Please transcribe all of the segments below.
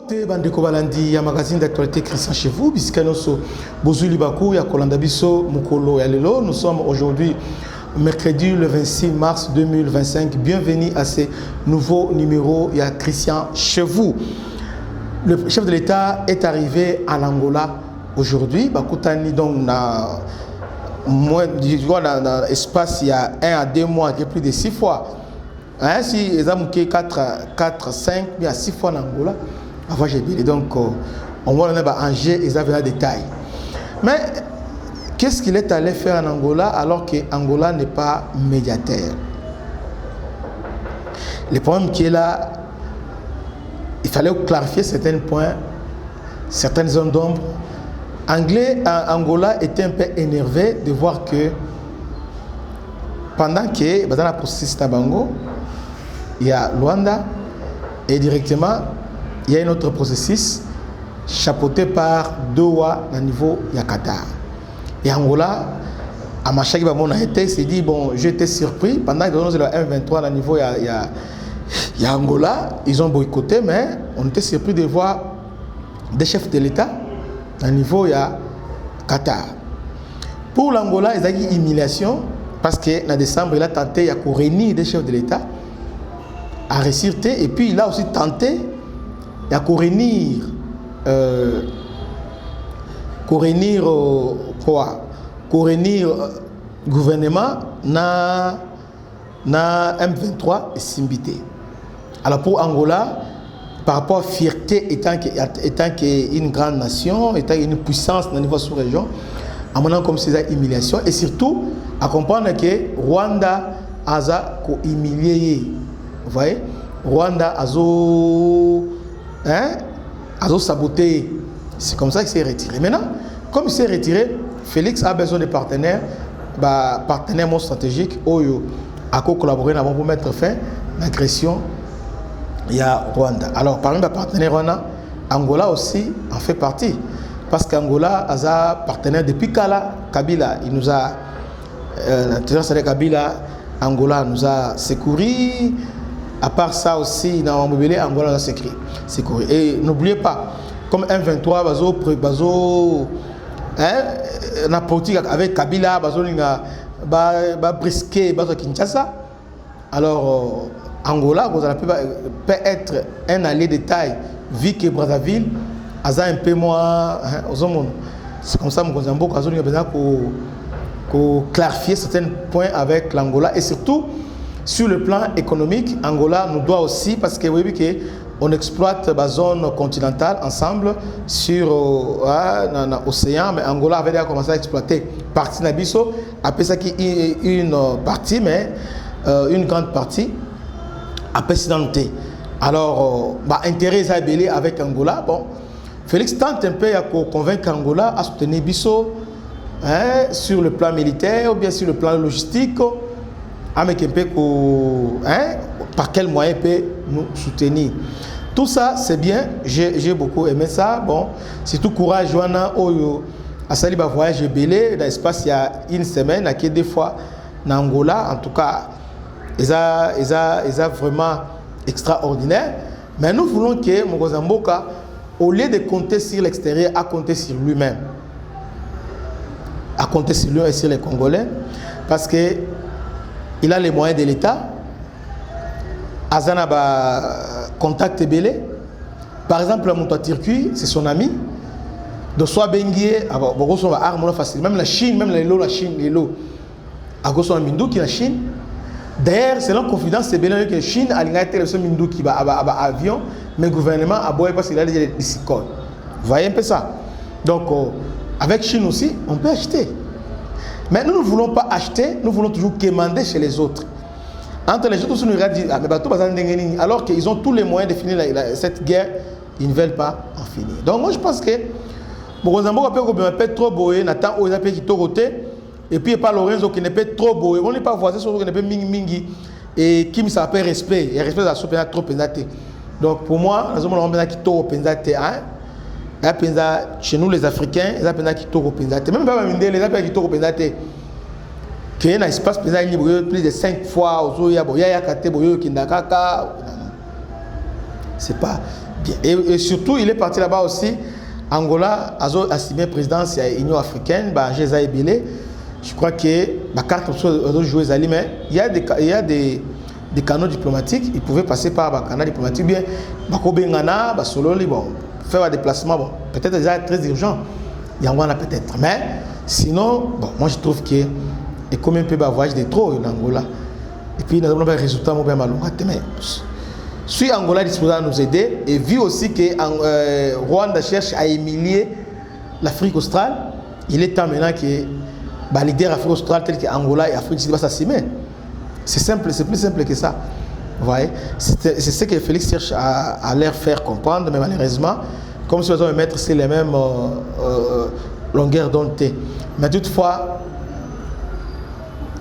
Mbote bandeko balandi ya magazine d'actualité Christian chez vous bisika noso bozuli baku ya kolanda biso mukolo ya lelo. Nous sommes aujourd'hui mercredi le 26 mars 2025. Bienvenue à ce nouveau numéro ya Christian chez vous. Le chef de l'État est arrivé en Angola aujourd'hui. Bakutani donc na moins dans espace il y a 1 à 2 mois, plus de 6 fois. Hein, si ils ont 4, 5, bien 6 fois en Angola. Avant j'ai dit donc on voit même à Angers, ils avaient un détail. Mais qu'est-ce qu'il est allé faire en Angola alors que Angola n'est pas médiateur? Le problème qui est là, il fallait clarifier certains points, certaines zones d'ombre. Angola était un peu énervé de voir que pendant que dans la processus Tabango, il y a Luanda et directement il y a un autre processus chapeauté par Doha au niveau de Qatar. Et Angola, à Machaki Bamon a été, s'est dit bon, j'étais surpris pendant que nous avons le M23 au niveau il y a Angola, ils ont boycotté, mais on était surpris de voir des chefs de l'État au niveau il y a Qatar. Pour l'Angola, ils ont eu une humiliation parce que en décembre, il a tenté de réunir des chefs de l'État à réussir et puis il a aussi tenté de réunir gouvernement na M23 et Simbité. Alors pour Angola, par rapport à fierté étant qu'une grande nation, étant une puissance dans le niveau sous-région, à mon avis comme c'est une humiliation et surtout à comprendre que Rwanda a humilié. Vous voyez, Rwanda a saboté. C'est comme ça qu'il s'est retiré. Maintenant, comme il s'est retiré, Félix a besoin de partenaires, partenaires stratégiques, Oyo, à collaborer pour mettre fin à l'agression. Il y a Rwanda. Alors, parmi les partenaires, Angola aussi en fait partie. Parce qu'Angola a un partenaire depuis Kabila. Il nous a, Kabila, Angola nous a secouru. À part ça aussi, dans Mobile, Angola nous a secouru. Et n'oubliez pas, comme M23, la politique avec Kabila, brisqué, Kinshasa. Alors, Angola peut être un allié de taille, vu que Brazzaville a un peu moins. C'est comme ça que nous avons besoin de clarifier certains points avec l'Angola. Et surtout, sur le plan économique, Angola nous doit aussi, parce que vous voyez qu'on exploite la zone continentale ensemble sur l'océan, mais Angola avait déjà commencé à exploiter partie Nabiso, après ça qui est une partie, mais une grande partie. Après Sidanté. Alors, intérêt Isabelle avec Angola. Bon, Félix tente un peu à convaincre Angola à soutenir Bisso sur le plan militaire ou bien sur le plan logistique. Avec un peu par quel moyen peut nous soutenir. Tout ça, c'est bien. J'ai beaucoup aimé ça. Bon, c'est tout courage. Joana Oyo a sali ba voyage belé dans l'espace il y a une semaine, à qui des fois en Angola, en tout cas. Ils sont vraiment extraordinaire. Mais nous voulons que Mugozamboka, au lieu de compter sur l'extérieur, à compter sur lui-même. À compter sur lui et sur les Congolais. Parce qu'il a les moyens de l'État. Azana ba contact belé. Par exemple, la Turquie, c'est son ami. De soit Benguié, Bogoso va arme facile. Même la Chine, même la Chine, les lots. Agoso Mindou qui est la Chine. D'ailleurs, selon confidence, c'est bien que la Chine a été le Mindou qui va à avion, mais le gouvernement a beau parce qu'il a des psychologues. Vous voyez un peu ça. Donc, avec Chine aussi, on peut acheter. Mais nous ne voulons pas acheter, nous voulons toujours commander chez les autres. Entre les autres, nous disent, alors qu'ils ont tous les moyens de finir cette guerre, ils ne veulent pas en finir. Donc, moi, je pense que Mozambique peut être trop beau, Nathan Ozape qui est et puis pas Lorenzo qui n'est pas trop beau. On n'est pas voisin sur qui n'est pas mingi et qui me s'appelle respect. Et respect, ça a trop pensé. Donc pour moi, nous avons qui trop pensé. Chez nous les Africains, ils appellent qui trop pensé. Même pas les appellent qui trop pensé. Qu'il y a un espace plus de 5 fois. c'est pas bien. Et surtout, il est parti là-bas aussi. Angola a assumé la présidence de l'Union africaine, je crois que la carte peut jouer, mais il y a des canaux diplomatiques, ils pouvaient passer par les canaux diplomatiques, bien, faire un déplacement, bon, peut-être déjà très urgent, il y en a peut-être, mais sinon, bon, moi je trouve que et comme un peu de voyage de trop en Angola, et puis nous avons un résultat bien mal. Si Angola est disposé à nous aider, et vu aussi que Rwanda cherche à humilier l'Afrique australe, il est temps maintenant que les leaders africains australes tels qu'Angola et Afrique va s'assumer. C'est simple, c'est plus simple que ça. Vous voyez, c'est ce que Félix cherche à leur faire comprendre, mais malheureusement, comme si on doit mettre sur les mêmes longueurs d'onde. Mais toutefois,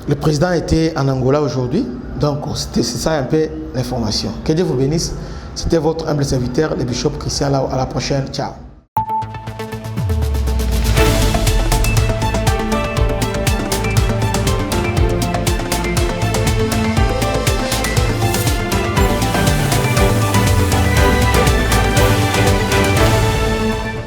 le président était en Angola aujourd'hui, donc c'est ça un peu l'information. Que Dieu vous bénisse. C'était votre humble serviteur, le bishop Christian. À la prochaine. Ciao.